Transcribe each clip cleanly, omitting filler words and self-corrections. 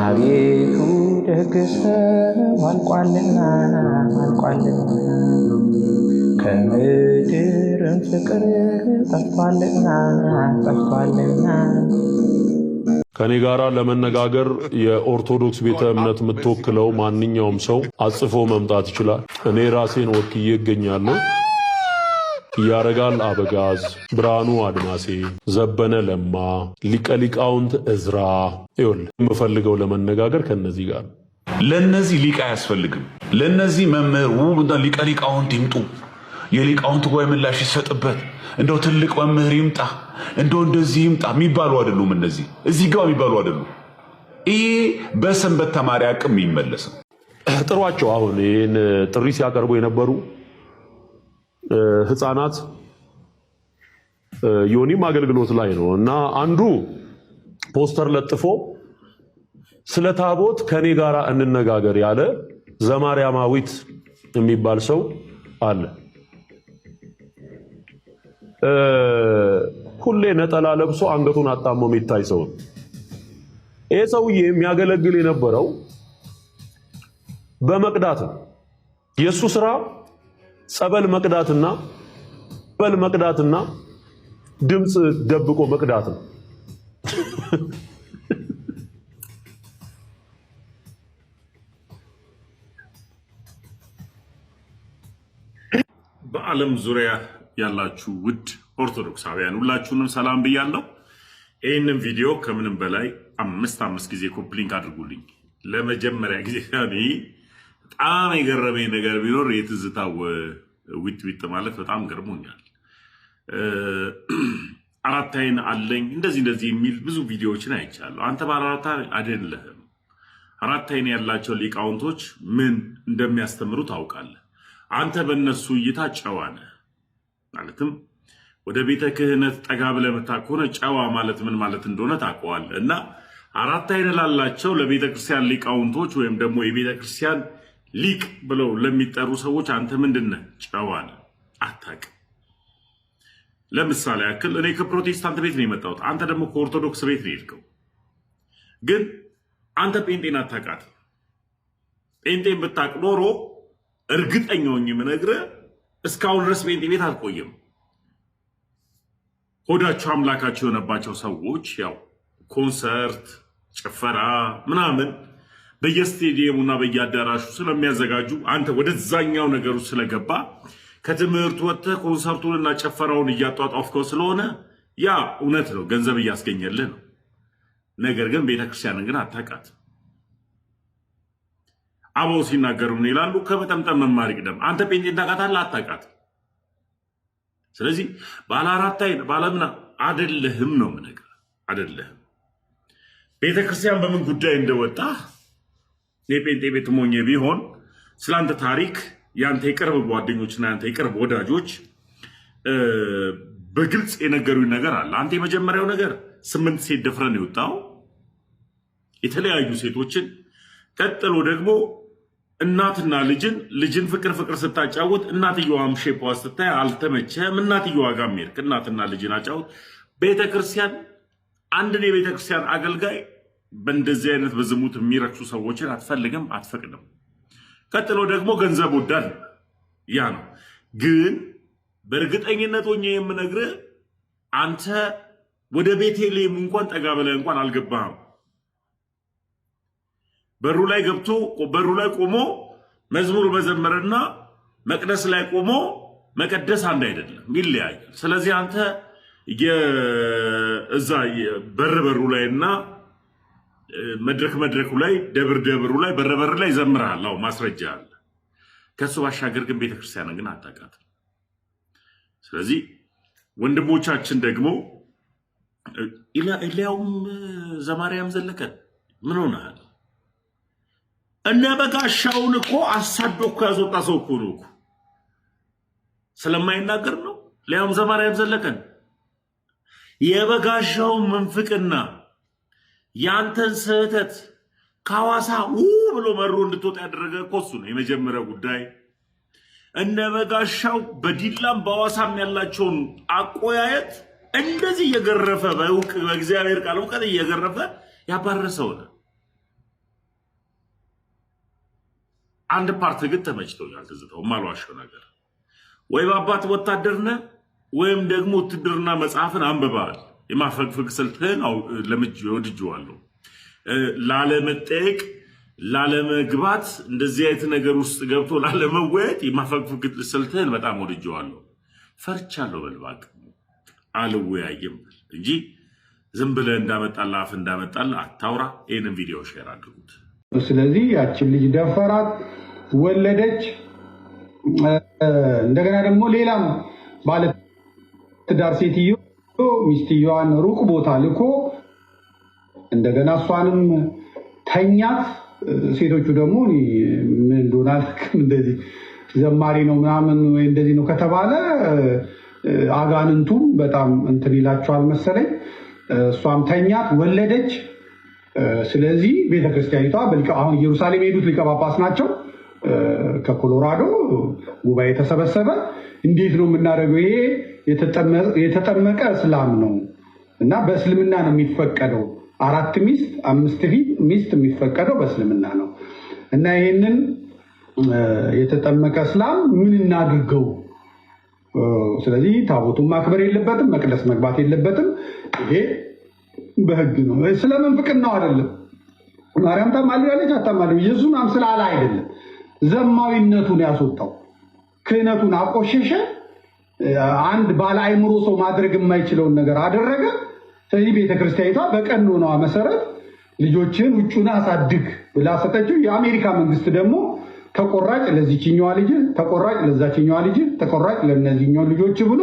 አቤቱ ደግሰው አልቋልና ከምድርም ፍቅር ጠፍቷልና ከኔ ጋራ ለመነጋገር የኦርቶዶክስ ቤተ እምነት የምትወክለው ማንኛውም ሰው አጽፎ መምጣት ይችላል። እኔ ራሴን ወክዬ እገኛለሁ። ያረጋል አበጋዝ፣ ብርሃኑ አድማሴ፣ ዘበነ ለማ፣ ሊቀ ሊቃውንት እዝራ። ይኸውልህ የምፈልገው ለመነጋገር ከነዚህ ጋር ለነዚህ ሊቅ አያስፈልግም። ለነዚህ መምህር ውብና ሊቀ ሊቃውንት ይምጡ፣ የሊቃውንት ጉባኤ ምላሽ ይሰጥበት፣ እንደው ትልቅ መምህር ይምጣ፣ እንደው እንደዚህ ይምጣ የሚባሉ አይደሉም። እነዚህ እዚህ ጋር የሚባሉ አይደሉም። ይሄ በሰንበት ተማሪ አቅም የሚመለስ ጥሯቸው። አሁን ይህን ጥሪ ሲያቀርቡ የነበሩ ህፃናት ዮኒም አገልግሎት ላይ ነው እና አንዱ ፖስተር ለጥፎ ስለ ታቦት ከኔ ጋር እንነጋገር ያለ ዘማርያማዊት የሚባል ሰው አለ። ሁሌ ነጠላ ለብሶ አንገቱን አጣሞ የሚታይ ሰው። ይሄ ሰውዬ የሚያገለግል የነበረው በመቅዳት ነው። የሱ ስራ ጸበል መቅዳትና ድምጽ ደብቆ መቅዳት ነው። በዓለም ዙሪያ ያላችሁ ውድ ኦርቶዶክሳውያን ሁላችሁንም ሰላም ብያለሁ። ይህንን ቪዲዮ ከምንም በላይ አምስት ጊዜ ኮፕሊንክ አድርጉልኝ። ለመጀመሪያ ጊዜ በጣም የገረመኝ ነገር ቢኖር የትዝታው ዊጥ ማለት በጣም ገርሞኛል። አራት አይን አለኝ እንደዚህ የሚል ብዙ ቪዲዮዎችን አይቻለሁ። አንተ ባለአራት አይደለህም። አራት አይን ያላቸው ሊቃውንቶች ምን እንደሚያስተምሩ ታውቃለህ። አንተ በእነሱ እይታ ጨዋ ነህ። ማለትም ወደ ቤተ ክህነት ጠጋ ብለህ መጣ ከሆነ ጨዋ ማለት ምን ማለት እንደሆነ ታውቀዋለህ። እና አራት አይን ላላቸው ለቤተ ክርስቲያን ሊቃውንቶች ወይም ደግሞ የቤተ ክርስቲያን ሊቅ ብለው ለሚጠሩ ሰዎች አንተ ምንድነህ? ጨዋ ነህ፣ አታውቅም። ለምሳሌ ያክል እኔ ከፕሮቴስታንት ቤት ነው የመጣሁት፣ አንተ ደግሞ ከኦርቶዶክስ ቤት ነው የሄድከው። ግን አንተ ጴንጤን አታውቃትም። ጴንጤን ብታውቅ ኖሮ እርግጠኛ ሆኜ የምነግርህ እስካሁን ድረስ ጴንጤ ቤት አልቆየም። ሆዳቸው አምላካቸው የሆነባቸው ሰዎች ያው ኮንሰርት፣ ጭፈራ ምናምን በየስቴዲየሙና በየአዳራሹ ስለሚያዘጋጁ አንተ ወደዛኛው ነገሩ ስለገባ ከትምህርት ወጥተህ ኮንሰርቱንና ጭፈራውን እያጧጧፍከው ስለሆነ ያ እውነት ነው፣ ገንዘብ እያስገኘልህ ነው። ነገር ግን ቤተክርስቲያንን ግን አታውቃትም። አበው ሲናገሩ ምን ይላሉ? ከመጠምጠም መማር ይቅደም። አንተ ጴንጤን ታውቃታለህ? አታውቃትም። ስለዚህ ባለ አራት አይን ባለምና አይደለህም ነው የምነግርህ፣ አይደለህም። ቤተክርስቲያን በምን ጉዳይ እንደወጣ የጴንጤ ቤት ሞኝ ቢሆን ስላንተ ታሪክ ያንተ የቅርብ ጓደኞችና ያንተ የቅርብ ወዳጆች በግልጽ የነገሩኝ ነገር አለ። አንተ የመጀመሪያው ነገር 8 ሴት ደፍረን የወጣው የተለያዩ ሴቶችን፣ ቀጥሎ ደግሞ እናትና ልጅን ፍቅር ስታጫወት እናትየዋም ሼፓ ስታይ አልተመቸም። እናትየዋ ጋር ሄድክ፣ እናትና ልጅን አጫወት። ቤተክርስቲያን አንድን የቤተክርስቲያን አገልጋይ በእንደዚህ አይነት በዝሙት የሚረክሱ ሰዎችን አትፈልግም፣ አትፈቅድም። ቀጥሎ ደግሞ ገንዘብ ወዳድ ያ ነው። ግን በእርግጠኝነት ሆኜ የምነግርህ አንተ ወደ ቤተልሔም እንኳን ጠጋ ብለህ እንኳን አልገባህም። በሩ ላይ ቆሞ መዝሙር መዘመርና መቅደስ ላይ ቆሞ መቀደስ አንድ አይደለም፣ ይለያያል። ስለዚህ አንተ እዛ በሩ ላይና መድረኩ ላይ ደብሩ ላይ በር ላይ ዘምራል። አዎ ማስረጃ አለ። ከሱ ባሻገር ግን ቤተክርስቲያንን ግን አታውቃትም። ስለዚህ ወንድሞቻችን ደግሞ ኢሊያውም ዘማርያም ዘለቀ ምን ሆነሃል? እነ በጋሻውን እኮ አሳዶ እኮ ያስወጣ ሰው እኮ ነው። ስለማይናገር ነው። ሊያውም ዘማርያም ዘለቀን የበጋሻው መንፍቅና ያንተን ስህተት ከሐዋሳ ብሎ መሮ እንድትወጣ ያደረገ እኮ እሱ ነው። የመጀመሪያው ጉዳይ እነ በጋሻው በዲላም በሐዋሳም ያላቸውን አቆያየት እንደዚህ እየገረፈ በእግዚአብሔር ቃል እውቀት እየገረፈ ያባረሰው ነው። አንድ ፓርት ግን ተመችቶኛል። ትዝታው ማልዋሸው ነገር ወይ በአባት ወታደር ነህ ወይም ደግሞ ውትድርና መጽሐፍን አንብበሃል። የማፈግፈግ ስልትህን ወድጄዋለሁ። ላለመጠየቅ ላለመግባት እንደዚህ አይነት ነገር ውስጥ ገብቶ ላለመወያየት የማፈግፈግ ስልትህን በጣም ወድጄዋለሁ። ፈርቻለሁ በልባቅ አልወያይም እንጂ ዝም ብለህ እንዳመጣልህ አፍ እንዳመጣልህ አታውራ። ይህንን ቪዲዮ ሼር አድርጉት። ስለዚህ ያችን ልጅ ደፈራት፣ ወለደች። እንደገና ደግሞ ሌላም ማለት ትዳር ሴትዮ ሚስትየዋን ሩቅ ቦታ ልኮ እንደገና እሷንም ተኛት። ሴቶቹ ደግሞ ምን እንደሆነ አልክም፣ እንደዚህ ዘማሪ ነው ምናምን ወይ እንደዚህ ነው ከተባለ አጋንንቱም በጣም እንትን ይላቸዋል መሰለኝ። እሷም ተኛት፣ ወለደች። ስለዚህ ቤተክርስቲያኒቷ አሁን ኢየሩሳሌም የሄዱት ሊቀ ጳጳስ ናቸው ከኮሎራዶ ጉባኤ ተሰበሰበ። እንዴት ነው የምናደርገው? ይሄ የተጠመቀ እስላም ነው እና በእስልምና ነው የሚፈቀደው 4 ሚስት 5 ሚስት የሚፈቀደው በእስልምና ነው እና ይሄንን የተጠመቀ እስላም ምን እናድርገው? ስለዚህ ታቦቱን ማክበር የለበትም፣ መቅደስ መግባት የለበትም። ይሄ በህግ ነው። ስለምን ፍቅር ነው አይደለም። ማርያም ታማልዳለች አታማልድም ኢየሱስ አምስላላ አይደለም። ዘማዊነቱን ያስወጣው ክህነቱን አቆሸሸ። አንድ ባለ አይምሮ ሰው ማድረግ የማይችለውን ነገር አደረገ። ስለዚህ ቤተክርስቲያኒቷ በቀኖናዋ መሰረት ልጆችን ውጩን አሳድግ ብላ ሰጠችው። የአሜሪካ መንግስት ደግሞ ተቆራጭ ለዚህኛዋ ልጅ፣ ተቆራጭ ለዛችኛዋ ልጅ፣ ተቆራጭ ለነዚህኛው ልጆች ብሎ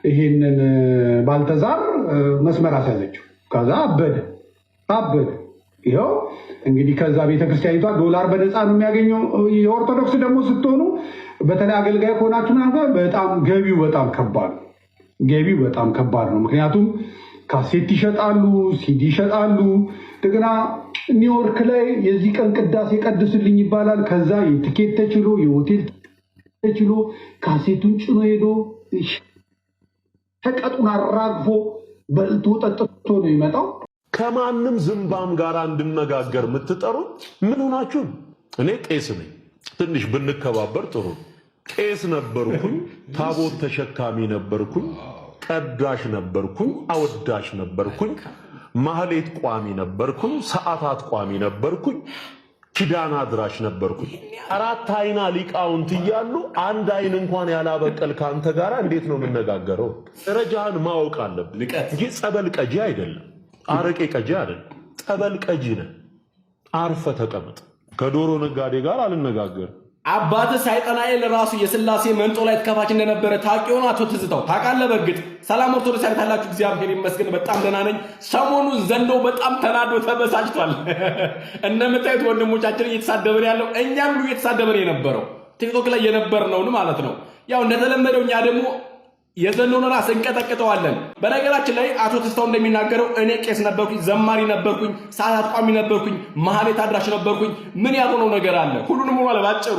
ይሄንን ባልተዛር መስመር አስያዘችው። ከዛ አበደ። ይሄው እንግዲህ ከዛ ቤተክርስቲያኒቷ ዶላር በነፃ ነው የሚያገኘው። የኦርቶዶክስ ደግሞ ስትሆኑ በተለይ አገልጋይ ከሆናችሁ በጣም ገቢው በጣም ከባድ ነው። ምክንያቱም ካሴት ይሸጣሉ፣ ሲዲ ይሸጣሉ። እንደገና ኒውዮርክ ላይ የዚህ ቀን ቅዳሴ ቀድስልኝ ይባላል። ከዛ የቲኬት ተችሎ የሆቴል ተችሎ ካሴቱን ጭኖ ሄዶ ሸቀጡን አራግፎ በልቶ ጠጥቶ ነው የሚመጣው። ከማንም ዝምባም ጋር እንድነጋገር የምትጠሩት ምን ሆናችሁ? እኔ ቄስ ነኝ። ትንሽ ብንከባበር ጥሩ። ቄስ ነበርኩኝ፣ ታቦት ተሸካሚ ነበርኩኝ፣ ቀዳሽ ነበርኩኝ፣ አወዳሽ ነበርኩኝ፣ ማህሌት ቋሚ ነበርኩኝ፣ ሰዓታት ቋሚ ነበርኩኝ፣ ኪዳን አድራሽ ነበርኩኝ። 4 አይና ሊቃውንት እያሉ አንድ አይን እንኳን ያላበቀል ከአንተ ጋር እንዴት ነው የምነጋገረው? ደረጃህን ማወቅ አለብን እንጂ ጸበል ቀጂ አይደለም፣ አረቄ ቀጂ አይደለም፣ ጸበል ቀጂ ነህ። አርፈ ተቀመጥ። ከዶሮ ነጋዴ ጋር አልነጋገር። አባት ሳይጠናኤ ለራሱ የስላሴ መንጦ ላይ ተከፋች እንደነበረ ታውቂው ነው አቶ ትዝታው? ታውቃለህ? በእርግጥ ሰላም ኦርቶዶክስ ያላችሁ እግዚአብሔር ይመስገን በጣም ደህና ነኝ። ሰሞኑን ዘንዶ በጣም ተናዶ ተበሳጭቷል። እንደምታዩት ወንድሞቻችን እየተሳደበን ያለው እኛም ሁሉ እየተሳደበን የነበረው ቲክቶክ ላይ የነበርነውን ማለት ነው። ያው እንደተለመደው እኛ ደግሞ የዘንዶን ራስ እንቀጠቅጠዋለን። በነገራችን ላይ አቶ ትዝታው እንደሚናገረው እኔ ቄስ ነበርኩኝ፣ ዘማሪ ነበርኩኝ፣ ሰዓታት ቋሚ ነበርኩኝ፣ ማህሌት አድራሽ ነበርኩኝ። ምን ያልሆነው ነገር አለ? ሁሉንም ሆኗል ባጭሩ።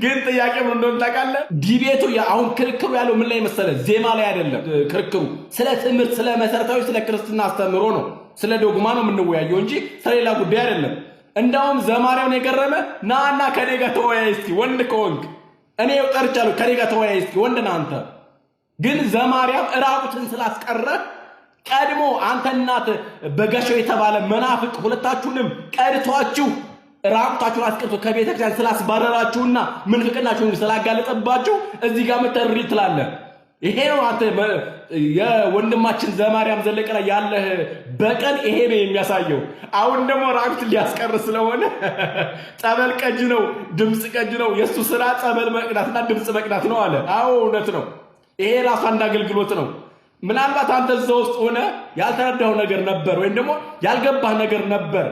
ግን ጥያቄ ምን እንደሆነ ታውቃለህ? ዲቤቱ አሁን ክርክሩ ያለው ምን ላይ መሰለህ? ዜማ ላይ አይደለም ክርክሩ። ስለ ትምህርት፣ ስለ መሰረታዊ፣ ስለ ክርስትና አስተምህሮ ነው፣ ስለ ዶግማ ነው የምንወያየው እንጂ ስለሌላ ጉዳይ አይደለም። እንዳውም ዘማሪያውን የገረመ ናና ከኔ ጋር ተወያይ እስኪ ወንድ ከሆንክ እኔ ጠርቻለሁ፣ ከኔ ጋር ተወያይ እስኪ ወንድ ነህ አንተ። ግን ዘማሪያም እራቁትን ስላስቀረ ቀድሞ አንተናት በጋሻው የተባለ መናፍቅ ሁለታችሁንም ቀድቷችሁ ራቁታችሁን አስቀርቶ ከቤተክርስቲያን ስላስባረራችሁና ምንፍቅናችሁን ስላጋለጠባችሁ እዚህ ጋር መተሪ ትላለህ። ይሄ ነው አንተ የወንድማችን ዘማሪያም ዘለቀ ላይ ያለህ በቀን ይሄ ነው የሚያሳየው። አሁን ደግሞ ራቁትን ሊያስቀር ስለሆነ ጸበል ቀጅ ነው፣ ድምጽ ቀጅ ነው። የሱ ስራ ጸበል መቅዳትና ድምጽ መቅዳት ነው አለ። አዎ እውነት ነው። ይሄ ራሱ አንድ አገልግሎት ነው። ምናልባት አንተ እዛ ውስጥ ሆነ ያልተረዳው ነገር ነበር ወይም ደግሞ ያልገባህ ነገር ነበር፣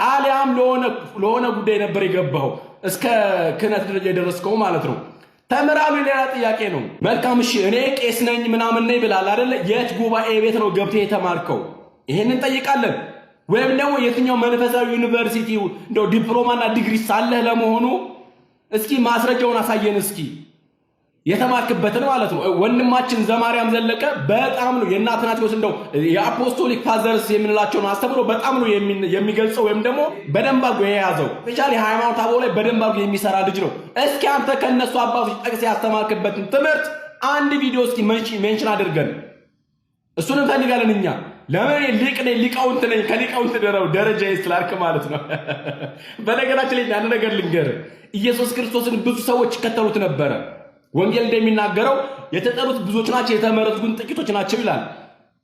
አሊያም ለሆነ ጉዳይ ነበር የገባው እስከ ክህነት ደረጃ የደረስከው ማለት ነው። ተምራሉ ሌላ ጥያቄ ነው። መልካም እሺ፣ እኔ ቄስ ነኝ ምናምን ነኝ ብላል አይደለ? የት ጉባኤ ቤት ነው ገብተህ የተማርከው? ይሄንን እንጠይቃለን። ወይም ደግሞ የትኛው መንፈሳዊ ዩኒቨርሲቲ እንደው ዲፕሎማና ዲግሪ ሳለህ ለመሆኑ እስኪ ማስረጃውን አሳየን እስኪ። የተማርክበትን ማለት ነው። ወንድማችን ዘማርያም ዘለቀ በጣም ነው የእናትናቴዎስ እንደው የአፖስቶሊክ ፋዘርስ የምንላቸውን አስተምሮ በጣም ነው የሚገልጸው ወይም ደግሞ በደንብ አድርጎ የያዘው ስፔሻሊ ሃይማኖት አበው ላይ በደንብ አድርጎ የሚሰራ ልጅ ነው። እስኪ አንተ ከነሱ አባቶች ጠቅስ ያስተማርክበትን ትምህርት አንድ ቪዲዮ እስኪ ሜንሽን አድርገን እሱን እንፈልጋለን እኛ። ለምን ሊቃውንት ነኝ ከሊቃውንት ደረጃ ስላልክ ማለት ነው። በነገራችን ላይ አንድ ነገር ልንገር፣ ኢየሱስ ክርስቶስን ብዙ ሰዎች ይከተሉት ነበረ። ወንጌል እንደሚናገረው የተጠሩት ብዙዎች ናቸው፣ የተመረጡት ግን ጥቂቶች ናቸው ይላል።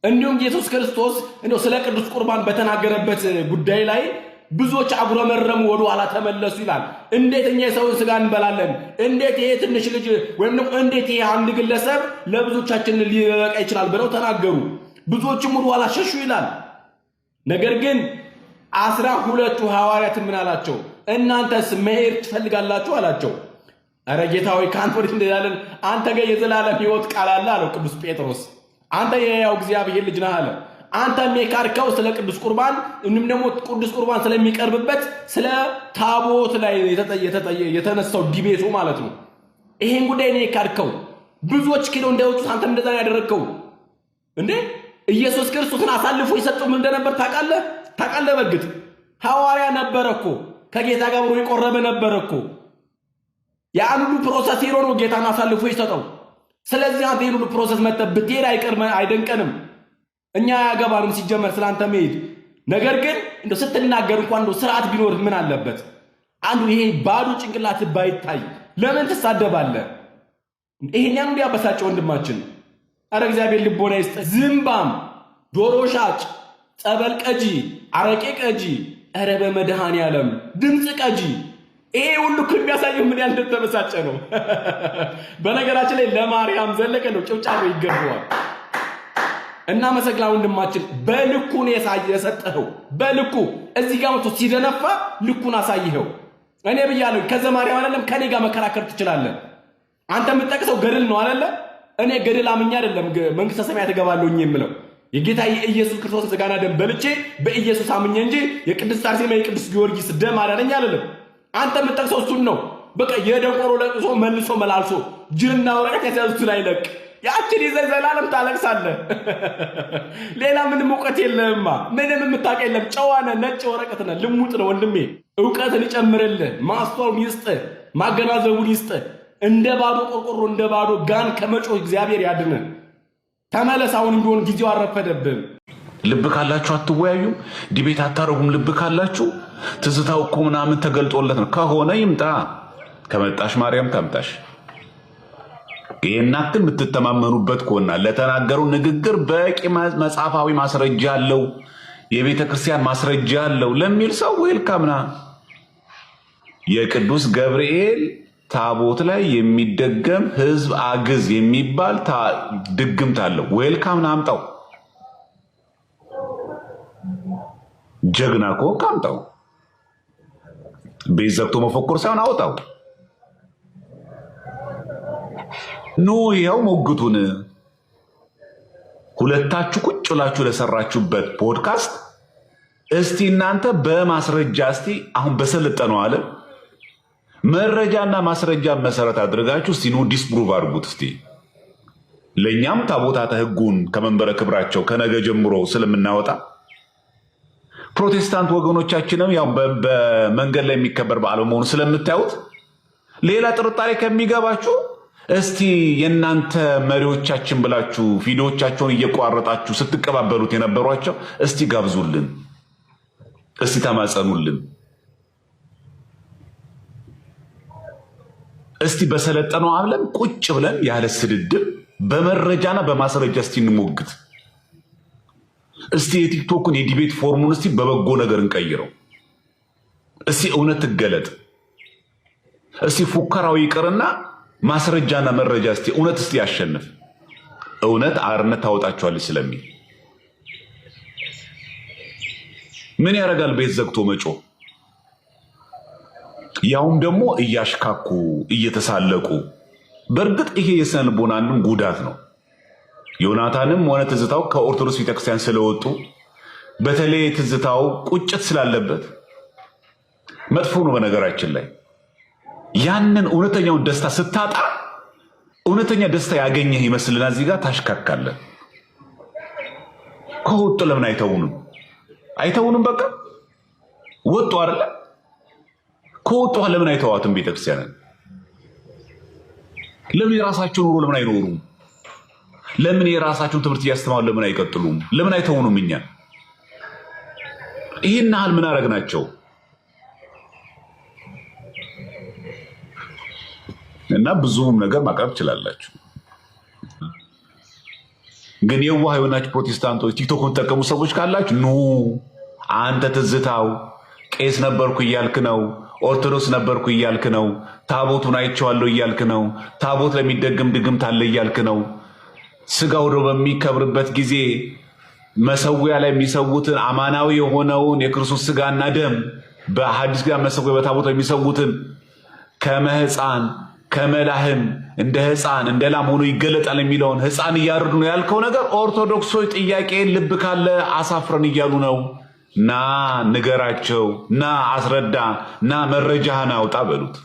እንዲሁም ኢየሱስ ክርስቶስ እንደው ስለ ቅዱስ ቁርባን በተናገረበት ጉዳይ ላይ ብዙዎች አጉረመረሙ፣ ወደ ኋላ ተመለሱ ይላል። እንዴት እኛ የሰውን ስጋ እንበላለን? እንዴት ይሄ ትንሽ ልጅ ወይም ደግሞ እንዴት ይሄ አንድ ግለሰብ ለብዙዎቻችን ሊበቃ ይችላል ብለው ተናገሩ። ብዙዎችም ወደ ኋላ ሸሹ ይላል። ነገር ግን 12ቱ ሐዋርያት ምን አላቸው? እናንተስ መሄድ ትፈልጋላችሁ አላቸው። አረ ጌታ ሆይ ከአንተ ወዴት እንሄዳለን? አንተ ጋር የዘላለም ሕይወት ቃል አለ አለው ቅዱስ ጴጥሮስ። አንተ የሕያው እግዚአብሔር ልጅ ነህ አለ። አንተ የካድከው ስለ ቅዱስ ቁርባን እንንም ደግሞ ቅዱስ ቁርባን ስለሚቀርብበት ስለ ታቦት ላይ የተነሳው ዲቤቱ ማለት ነው። ይሄን ጉዳይ ነው የካድከው። ብዙዎች ኪሎ እንዳይወጡት አንተም እንደዛ ያደረግከው እንዴ? ኢየሱስ ክርስቶስን አሳልፎ የሰጠው ምን እንደነበር ታውቃለህ? በእርግጥ ሐዋርያ ነበረ እኮ ከጌታ ጋር አብሮ የቆረበ ነበረ እኮ። ያን ሁሉ ፕሮሰስ ሄዶ ነው ጌታን አሳልፎ የሰጠው። ስለዚህ አንተ ይሄን ሁሉ ፕሮሰስ መተህ ብትሄድ አይደንቀንም። እኛ ያገባንም ሲጀመር ስላንተ መሄድ። ነገር ግን እንደው ስትናገር እንኳን እንደው ስርዓት ቢኖር ምን አለበት? አንዱ ይሄ ባዶ ጭንቅላት ባይታይ ለምን ትሳደባለህ? ይሄን ያን ያበሳጨ ወንድማችን። አረ እግዚአብሔር ልቦና ይስጥ። ዝምባም፣ ዶሮ ሻጭ፣ ጸበል ቀጂ፣ አረቄ ቀጂ፣ አረ በመድኃኔዓለም ድምጽ ቀጂ። ይሄ ሁሉ የሚያሳየው ምን ያህል እንደተበሳጨ ነው። በነገራችን ላይ ለማርያም ዘለቀ ነው ጭብጫቦ ይገባዋል። እና መሰግላ ወንድማችን በልኩ ነው የሰጠኸው። በልኩ እዚህ ጋር መጥቶ ሲደነፋ ልኩን አሳይኸው። እኔ ብያለሁ ከዘማርያም አይደለም ከኔ ጋር መከራከር ትችላለህ። አንተ የምትጠቅሰው ገድል ነው አይደለ? እኔ ገድል አምኜ አይደለም መንግስተ ሰማያት እገባለሁኝ የምለው የጌታ የኢየሱስ ክርስቶስ ስጋና ደም በልቼ በኢየሱስ አምኜ እንጂ የቅድስት አርሴማ የቅዱስ ጊዮርጊስ ደም አዳነኝ አይደለም። አንተ የምትጠቅሰው እሱን ነው። በቃ የደንቆሮ ለቅሶ መልሶ መላልሶ ጅልና ወረቀት ያስያዙት ላይ ለቅ ያችን ይዘህ ዘላለም ታለቅሳለህ። ሌላ ምንም እውቀት የለህማ። ምንም የምታውቅ የለም። ጨዋነ ነጭ ወረቀት ነህ። ልሙጥ ነው ወንድሜ። እውቀትን ይጨምርልህ፣ ማስተዋሉን ይስጥህ፣ ማገናዘቡን ይስጥህ። እንደ ባዶ ቆርቆሮ እንደ ባዶ ጋን ከመጮህ እግዚአብሔር ያድንህ። ተመለስ። አሁን ቢሆን ጊዜው አረፈደብህም። ልብ ካላችሁ አትወያዩም? ዲቤት አታረጉም? ልብ ካላችሁ ትዝታው እኮ ምናምን ተገልጦለት ነው ከሆነ ይምጣ። ከመጣሽ ማርያም ታምጣሽ። ይሄን አክል የምትተማመኑበት ከሆነ ለተናገሩ ንግግር በቂ መጽሐፋዊ ማስረጃ አለው፣ የቤተ ክርስቲያን ማስረጃ አለው ለሚል ሰው ዌልካምና። የቅዱስ ገብርኤል ታቦት ላይ የሚደገም ህዝብ አግዝ የሚባል ድግምት አለው። ዌልካምና አምጣው። ጀግና እኮ አምጣው። ቤት ዘግቶ መፎክር ሳይሆን አውጣው። ኑ ይኸው ሞግቱን። ሁለታችሁ ቁጭ ብላችሁ ለሰራችሁበት ፖድካስት እስቲ እናንተ በማስረጃ እስቲ አሁን በሰለጠነው ዓለም መረጃና ማስረጃ መሰረት አድርጋችሁ እስቲ ኑ ዲስፕሩቭ አድርጉት። እስቲ ለእኛም ታቦታተ ህጉን ከመንበረ ክብራቸው ከነገ ጀምሮ ስለምናወጣ ፕሮቴስታንት ወገኖቻችንም ያው በመንገድ ላይ የሚከበር በዓል መሆኑ ስለምታዩት ሌላ ጥርጣሬ ከሚገባችሁ እስቲ የእናንተ መሪዎቻችን ብላችሁ ቪዲዮቻቸውን እየቋረጣችሁ ስትቀባበሉት የነበሯቸው እስቲ ጋብዙልን፣ እስቲ ተማጸኑልን። እስቲ በሰለጠነው ዓለም ቁጭ ብለን ያለ ስድድብ በመረጃና በማስረጃ እስቲ እንሞግት። እስቲ የቲክቶክን የዲቤት ፎርሙን እስቲ በበጎ ነገር እንቀይረው። እስቲ እውነት ትገለጥ። እስቲ ፉከራው ይቅርና ማስረጃና መረጃ እስቲ እውነት እስቲ ያሸንፍ። እውነት አርነት ታወጣቸዋለች ስለሚል ምን ያደርጋል? ቤት ዘግቶ መጮ፣ ያውም ደግሞ እያሽካኩ እየተሳለቁ። በእርግጥ ይሄ የስነ ልቦናንም ጉዳት ነው። ዮናታንም ሆነ ትዝታው ከኦርቶዶክስ ቤተክርስቲያን ስለወጡ በተለይ ትዝታው ቁጭት ስላለበት መጥፎ ነው። በነገራችን ላይ ያንን እውነተኛውን ደስታ ስታጣ እውነተኛ ደስታ ያገኘህ ይመስልና እዚህ ጋር ታሽካካለህ። ከወጡ ለምን አይተውንም? በቃ ወጡ አይደለ? ከወጡ ለምን አይተዋትም? ቤተክርስቲያንን ለምን የራሳቸውን ኑሮ ለምን አይኖሩም? ለምን የራሳቸውን ትምህርት እያስተማሩ ለምን አይቀጥሉም? ለምን አይተውንም? እኛ ይህን ያህል ምን አደረግናቸው? እና ብዙም ነገር ማቅረብ ትችላላችሁ። ግን የዋህ የሆናችሁ ፕሮቴስታንቶች ቲክቶክ የምትጠቀሙ ሰዎች ካላችሁ ኑ አንተ ትዝታው ቄስ ነበርኩ እያልክ ነው፣ ኦርቶዶክስ ነበርኩ እያልክ ነው፣ ታቦቱን አይቼዋለሁ እያልክ ነው፣ ታቦት ለሚደግም ድግምት አለ እያልክ ነው። ስጋው ደግሞ በሚከብርበት ጊዜ መሰዊያ ላይ የሚሰውትን አማናዊ የሆነውን የክርስቶስ ስጋና ደም በሐዲስ ኪዳን መሰዊያ በታቦት ላይ የሚሰውትን ከመህፃን ከመላህም እንደ ህፃን እንደ ላም ሆኖ ይገለጣል የሚለውን ህፃን እያርዱ ነው ያልከው ነገር ኦርቶዶክሶች ጥያቄ ልብ ካለ አሳፍረን እያሉ ነው። ና ንገራቸው፣ ና አስረዳ፣ ና መረጃህን አውጣ በሉት።